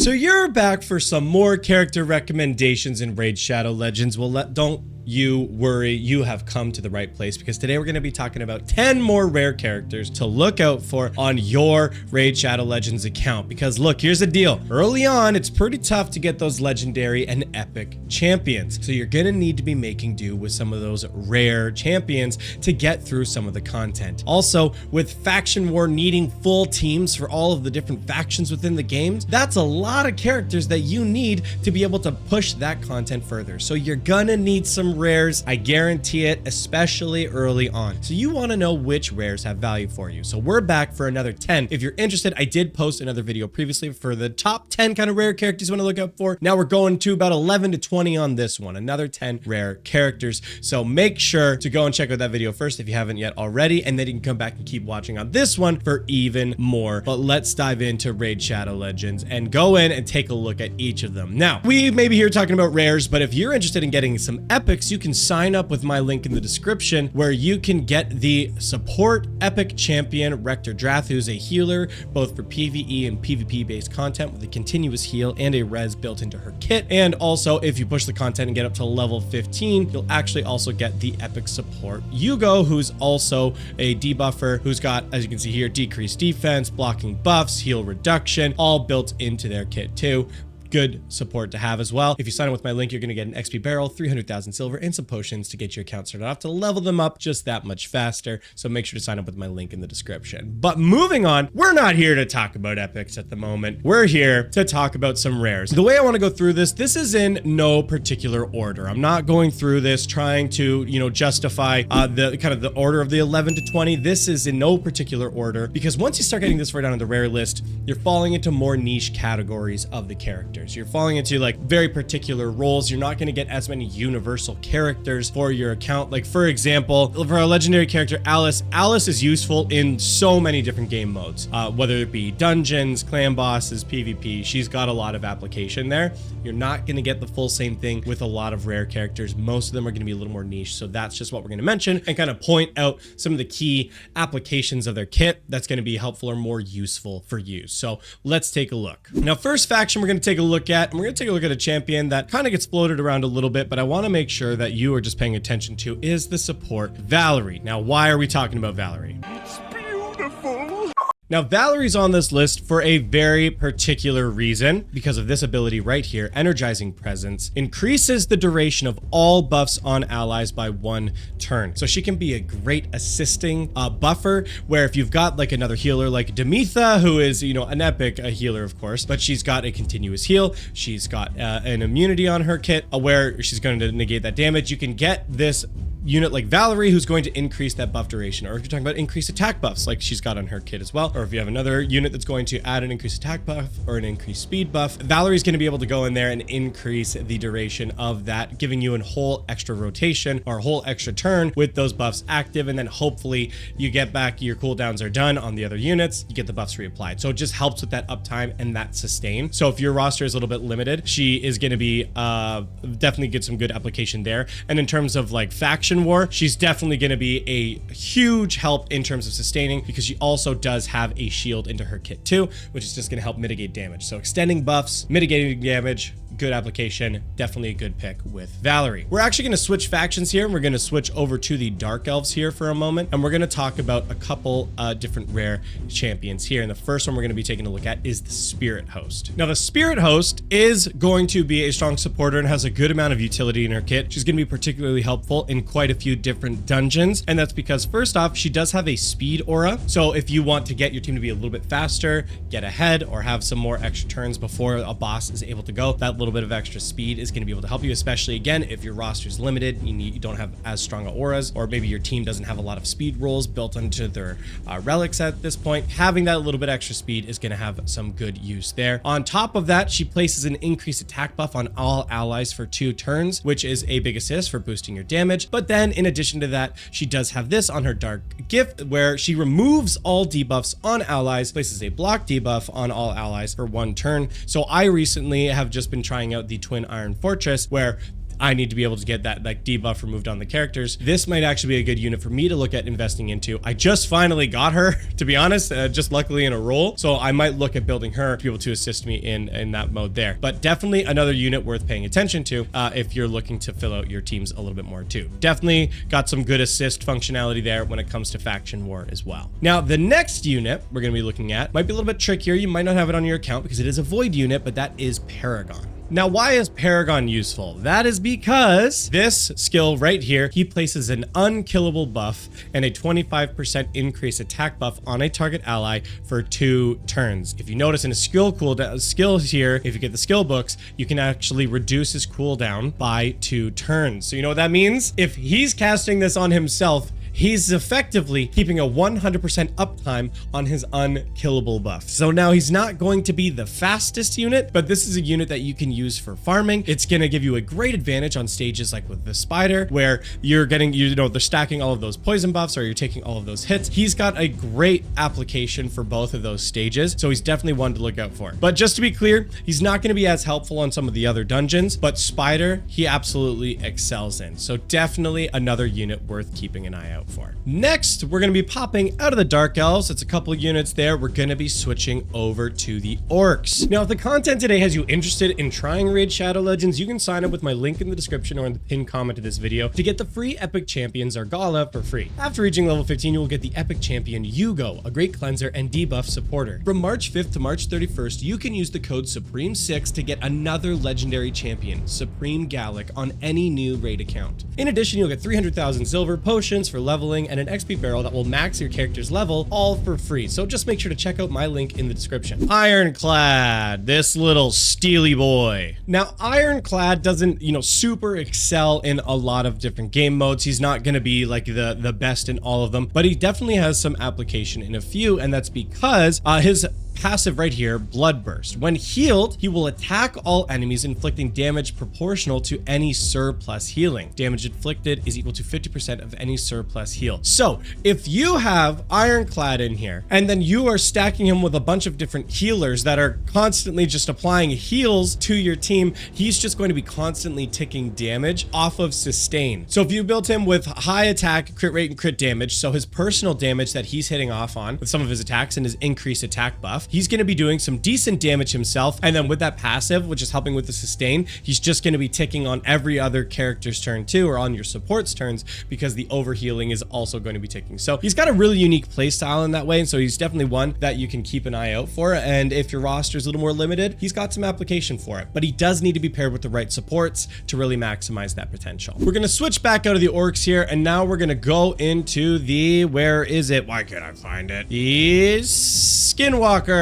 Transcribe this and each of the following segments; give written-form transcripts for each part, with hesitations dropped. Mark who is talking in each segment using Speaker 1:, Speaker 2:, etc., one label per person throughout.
Speaker 1: So you're back for some more character recommendations in Raid Shadow Legends. Well, don't you worry, you have come to the right place, because today we're going to be talking about 10 more rare characters to look out for on your Raid Shadow Legends account. Because look, here's the deal. Early on, it's pretty tough to get those legendary and epic champions. So you're going to need to be making do with some of those rare champions to get through some of the content. Also, with Faction War needing full teams for all of the different factions within the games, that's a lot of characters that you need to be able to push that content further. So you're gonna need some rares, I guarantee it, especially early on. So you want to know which rares have value for you. So we're back for another 10. If you're interested, I did post another video previously for the top 10 kind of rare characters you want to look out for. Now we're going to about 11 to 20 on this one, another 10 rare characters. So make sure to go and check out that video first if you haven't yet already, and then you can come back and keep watching on this one for even more. But let's dive into Raid Shadow Legends and go in and take a look at each of them. Now, we may be here talking about rares, but if you're interested in getting some epics, you can sign up with my link in the description, where you can get the support epic champion Rector Drath, who's a healer both for PvE and PvP based content with a continuous heal and a res built into her kit. And also, if you push the content and get up to level 15, you'll actually also get the epic support Hugo, who's also a debuffer, who's got, as you can see here, decreased defense, blocking buffs, heal reduction, all built into their kit too. Good support to have as well. If you sign up with my link, you're going to get an XP barrel, 300,000 silver, and some potions to get your account started off to level them up just that much faster. So make sure to sign up with my link in the description. But moving on, we're not here to talk about epics at the moment. We're here to talk about some rares. The way I want to go through this is in no particular order. I'm not going through this trying to, justify the kind of the order of the 11 to 20. This is in no particular order, because once you start getting this far down on the rare list, you're falling into more niche categories of the character. You're falling into like very particular roles. You're not going to get as many universal characters for your account. Like, for example, for our legendary character Alice is useful in so many different game modes, whether it be dungeons, clan bosses, PvP. She's got a lot of application there. You're not going to get the full same thing with a lot of rare characters. Most of them are going to be a little more niche. So that's just what we're going to mention and kind of point out some of the key applications of their kit that's going to be helpful or more useful for you. So let's take a look. Now, first faction we're going to take a look at, and we're going to take a look at a champion that kind of gets floated around a little bit, but I want to make sure that you are just paying attention to, is the support Valerie. Now, why are we talking about Valerie?
Speaker 2: It's beautiful.
Speaker 1: Now, Valerie's on this list for a very particular reason, because of this ability right here, Energizing Presence, increases the duration of all buffs on allies by 1 turn. So she can be a great assisting buffer, where if you've got like another healer like Demetha, who is, an epic healer, of course, but she's got a continuous heal, she's got an immunity on her kit, where she's going to negate that damage. You can get this unit like Valerie, who's going to increase that buff duration. Or if you're talking about increased attack buffs, like she's got on her kit as well, or if you have another unit that's going to add an increased attack buff or an increased speed buff, Valerie's going to be able to go in there and increase the duration of that, giving you a whole extra rotation or a whole extra turn with those buffs active. And then hopefully you get back, your cooldowns are done on the other units, you get the buffs reapplied. So it just helps with that uptime and that sustain. So if your roster is a little bit limited, she is going to be definitely get some good application there. And in terms of like Faction War, she's definitely going to be a huge help in terms of sustaining, because she also does have a shield into her kit too, which is just going to help mitigate damage. So extending buffs, mitigating damage, good application, definitely a good pick with Valerie. We're actually going to switch factions here, and we're going to switch over to the Dark Elves here for a moment, and we're going to talk about a couple different rare champions here. And the first one we're going to be taking a look at is the Spirit Host. Now, the Spirit Host is going to be a strong supporter and has a good amount of utility in her kit. She's going to be particularly helpful in quite a few different dungeons, and that's because first off, she does have a speed aura. So if you want to get your team to be a little bit faster, get ahead, or have some more extra turns before a boss is able to go, that little bit of extra speed is going to be able to help you, especially again if your roster is limited, you don't have as strong auras, or maybe your team doesn't have a lot of speed rolls built into their relics at this point. Having that little bit extra speed is going to have some good use there. On top of that, she places an increased attack buff on all allies for 2 turns, which is a big assist for boosting your damage. But then in addition to that, she does have this on her Dark Gift, where she removes all debuffs on allies, places a block debuff on all allies for 1 turn. So I recently have just been trying out the Twin Iron Fortress, where I need to be able to get that like debuff removed on the characters. This might actually be a good unit for me to look at investing into. I just finally got her, to be honest, just luckily in a roll. So I might look at building her to be able to assist me in that mode there. But definitely another unit worth paying attention to if you're looking to fill out your teams a little bit more too. Definitely got some good assist functionality there when it comes to faction war as well. Now, the next unit we're going to be looking at might be a little bit trickier. You might not have it on your account because it is a void unit, but that is Paragon. Now, why is Paragon useful? That is because this skill right here, he places an unkillable buff and a 25% increase attack buff on a target ally for 2 turns. If you notice in a skill cooldown skills here, if you get the skill books, you can actually reduce his cooldown by 2 turns. So you know what that means? If he's casting this on himself, he's effectively keeping a 100% uptime on his unkillable buff. So now he's not going to be the fastest unit, but this is a unit that you can use for farming. It's going to give you a great advantage on stages like with the spider, where you're getting, they're stacking all of those poison buffs or you're taking all of those hits. He's got a great application for both of those stages. So he's definitely one to look out for. But just to be clear, he's not going to be as helpful on some of the other dungeons, but spider, he absolutely excels in. So definitely another unit worth keeping an eye out for. Next, we're going to be popping out of the Dark Elves. It's a couple units there. We're going to be switching over to the Orcs. Now, if the content today has you interested in trying Raid Shadow Legends, you can sign up with my link in the description or in the pinned comment to this video to get the free Epic Champion Zargala for free. After reaching level 15, you will get the Epic Champion Yugo, a great cleanser and debuff supporter. From March 5th to March 31st, you can use the code Supreme6 to get another legendary champion, Supreme Gallic, on any new raid account. In addition, you'll get 300,000 silver, potions for leveling, and an XP barrel that will max your character's level, all for free. So just make sure to check out my link in the description. Ironclad, this little steely boy. Now, Ironclad doesn't, super excel in a lot of different game modes. He's not going to be like the best in all of them, but he definitely has some application in a few, and that's because his passive right here, Bloodburst. When healed, he will attack all enemies, inflicting damage proportional to any surplus healing. Damage inflicted is equal to 50% of any surplus heal. So if you have Ironclad in here, and then you are stacking him with a bunch of different healers that are constantly just applying heals to your team, he's just going to be constantly ticking damage off of sustain. So if you built him with high attack, crit rate, and crit damage, so his personal damage that he's hitting off on with some of his attacks and his increased attack buff, he's going to be doing some decent damage himself. And then with that passive, which is helping with the sustain, he's just going to be ticking on every other character's turn too, or on your support's turns, because the overhealing is also going to be ticking. So he's got a really unique playstyle in that way. And so he's definitely one that you can keep an eye out for. And if your roster is a little more limited, he's got some application for it. But he does need to be paired with the right supports to really maximize that potential. We're going to switch back out of the Orcs here. And now we're going to go into the, where is it? Why can't I find it? The Skinwalkers.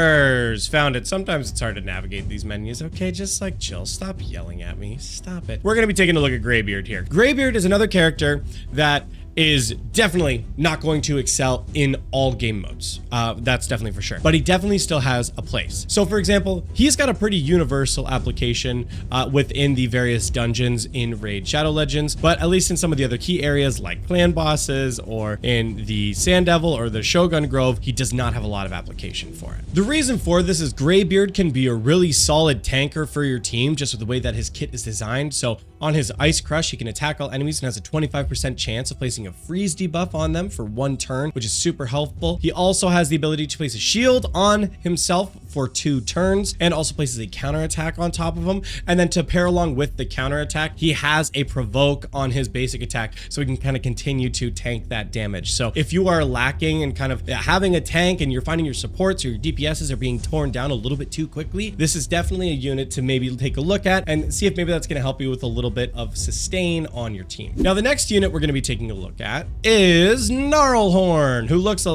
Speaker 1: Found it. Sometimes it's hard to navigate these menus. Okay, just like chill. Stop yelling at me. Stop it. We're going to be taking a look at Greybeard here. Greybeard is another character that is definitely not going to excel in all game modes. That's definitely for sure. But he definitely still has a place. So for example, he's got a pretty universal application within the various dungeons in Raid Shadow Legends, but at least in some of the other key areas like clan bosses or in the Sand Devil or the Shogun Grove, he does not have a lot of application for it. The reason for this is Greybeard can be a really solid tanker for your team just with the way that his kit is designed. So on his Ice Crush, he can attack all enemies and has a 25% chance of placing a freeze debuff on them for 1 turn, which is super helpful. He also has the ability to place a shield on himself for 2 turns and also places a counterattack on top of him. And then to pair along with the counterattack, he has a provoke on his basic attack so he can kind of continue to tank that damage. So if you are lacking and kind of having a tank and you're finding your supports or your DPSs are being torn down a little bit too quickly, this is definitely a unit to maybe take a look at and see if maybe that's going to help you with a little bit of sustain on your team. Now, the next unit we're going to be taking a look at is Gnarlhorn, who looks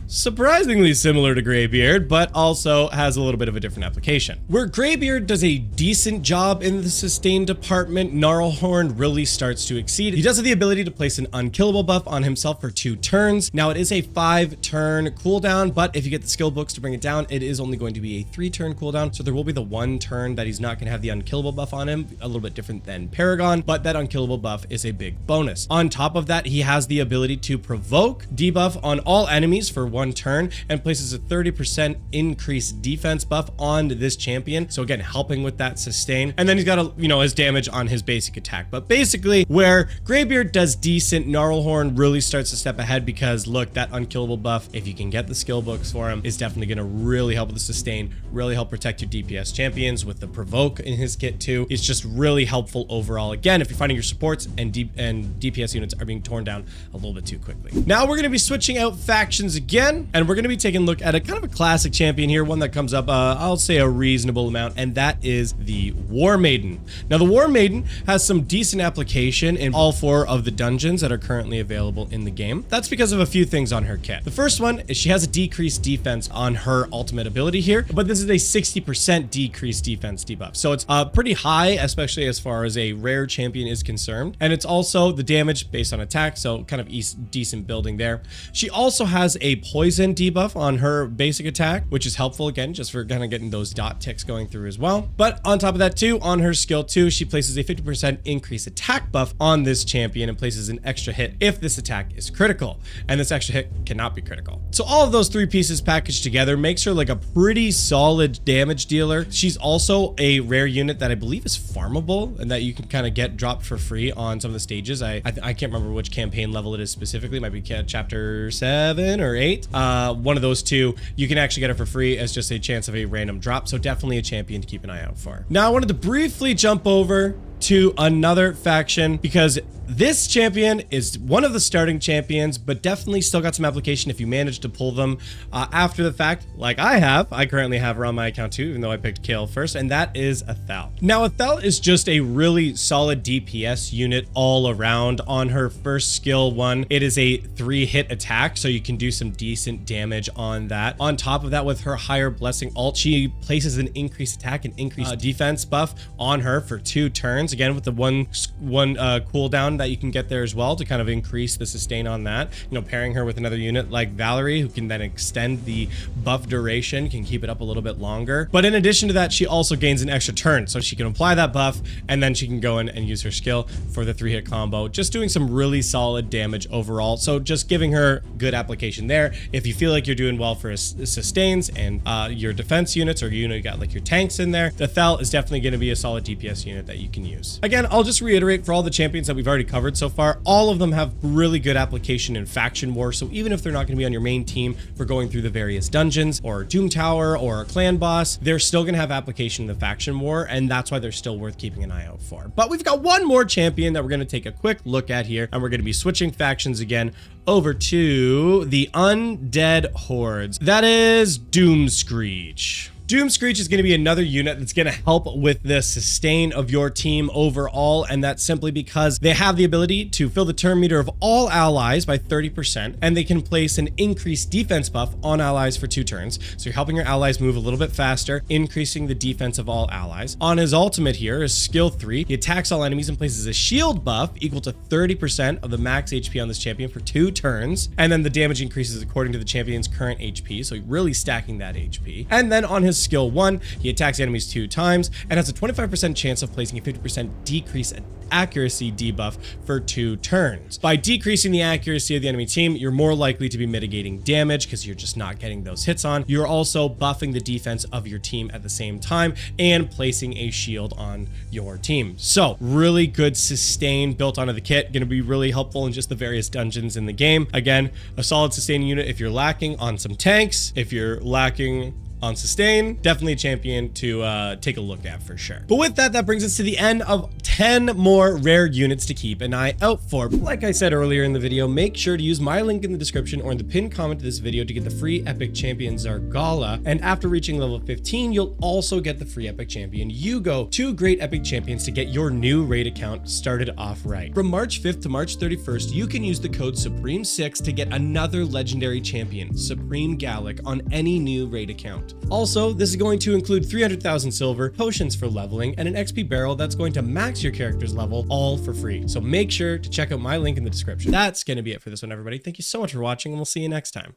Speaker 1: surprisingly similar to Greybeard, but also has a little bit of a different application. Where Greybeard does a decent job in the sustain department, Gnarlhorn really starts to exceed. He does have the ability to place an unkillable buff on himself for 2 turns. Now, it is a 5-turn cooldown, but if you get the skill books to bring it down, it is only going to be a 3-turn cooldown. So there will be the 1 turn that he's not going to have the unkillable buff on him, a little bit different than Paragon, but that unkillable buff is a big bonus. On top of that, he has the ability to provoke debuff on all enemies for 1 1 turn and places a 30% increased defense buff on this champion. So again, helping with that sustain. And then he's got a, his damage on his basic attack. But basically where Greybeard does decent, Gnarlhorn really starts to step ahead because look, that unkillable buff, if you can get the skill books for him, is definitely going to really help with the sustain, really help protect your DPS champions with the provoke in his kit too. It's just really helpful overall. Again, if you're finding your supports and DPS units are being torn down a little bit too quickly. Now we're going to be switching out factions again, and we're going to be taking a look at a kind of a classic champion here, one that comes up, I'll say a reasonable amount, and that is the War Maiden. Now the War Maiden has some decent application in all 4 of the dungeons that are currently available in the game. That's because of a few things on her kit. The first one is she has a decreased defense on her ultimate ability here, but this is a 60% decreased defense debuff. So it's pretty high, especially as far as a rare champion is concerned. And it's also the damage based on attack, so kind of decent building there. She also has a poison debuff on her basic attack, which is helpful again, just for kind of getting those dot ticks going through as well. But on top of that too, on her skill 2, she places a 50% increased attack buff on this champion and places an extra hit if this attack is critical. And this extra hit cannot be critical. So all of those 3 pieces packaged together makes her like a pretty solid damage dealer. She's also a rare unit that I believe is farmable and that you can kind of get dropped for free on some of the stages. I can't remember which campaign level it is specifically. It might be chapter 7 or 8. One of those 2, you can actually get it for free as just a chance of a random drop. So definitely a champion to keep an eye out for. Now I wanted to briefly jump over to another faction because this champion is one of the starting champions, but definitely still got some application if you manage to pull them after the fact, like I have. I currently have her on my account too, even though I picked Kale first, and that is Athel. Now, Athel is just a really solid DPS unit all around. On her first skill 1, it is a 3-hit attack, so you can do some decent damage on that. On top of that, with her higher blessing ult, she places an increased attack and increased defense buff on her for 2 turns. Again, with the one cooldown that you can get there as well to kind of increase the sustain on that. Pairing her with another unit like Valerie, who can then extend the buff duration, can keep it up a little bit longer. But in addition to that, she also gains an extra turn, so she can apply that buff and then she can go in and use her skill for the 3-hit combo, just doing some really solid damage overall. So just giving her good application there. If you feel like you're doing well for sustains and your defense units, or you got like your tanks in there, the Athel is definitely going to be a solid DPS unit that you can use. Again, I'll just reiterate for all the champions that we've already covered so far, all of them have really good application in faction war. So even if they're not going to be on your main team for going through the various dungeons or Doom Tower or a clan boss, they're still going to have application in the faction war, and that's why they're still worth keeping an eye out for. But we've got one more champion that we're going to take a quick look at here, and we're going to be switching factions again over to the Undead Hordes. That is Doomscreech. Doomscreech is going to be another unit that's going to help with the sustain of your team overall, and that's simply because they have the ability to fill the turn meter of all allies by 30%, and they can place an increased defense buff on allies for 2 turns. So you're helping your allies move a little bit faster, increasing the defense of all allies. On his ultimate here is skill 3. He attacks all enemies and places a shield buff equal to 30% of the max HP on this champion for 2 turns, and then the damage increases according to the champion's current HP, so really stacking that HP. And then on his skill 1, he attacks enemies 2 times and has a 25% chance of placing a 50% decrease accuracy debuff for 2 turns. By decreasing the accuracy of the enemy team, you're more likely to be mitigating damage because you're just not getting those hits on. You're also buffing the defense of your team at the same time and placing a shield on your team. So really good sustain built onto the kit, going to be really helpful in just the various dungeons in the game. Again, a solid sustain unit if you're lacking on some tanks, if you're lacking on sustain, definitely a champion to take a look at for sure. But with that, that brings us to the end of 10 more rare units to keep an eye out for. Like I said earlier in the video, make sure to use my link in the description or in the pinned comment to this video to get the free epic champion Zargala. And after reaching level 15, you'll also get the free epic champion Yugo. 2 great epic champions to get your new raid account started off right. From March 5th to March 31st, you can use the code Supreme6 to get another legendary champion, Supreme Gallic, on any new raid account. Also, this is going to include 300,000 silver, potions for leveling, and an XP barrel that's going to max your character's level, all for free. So make sure to check out my link in the description. That's going to be it for this one, everybody. Thank you so much for watching, and we'll see you next time.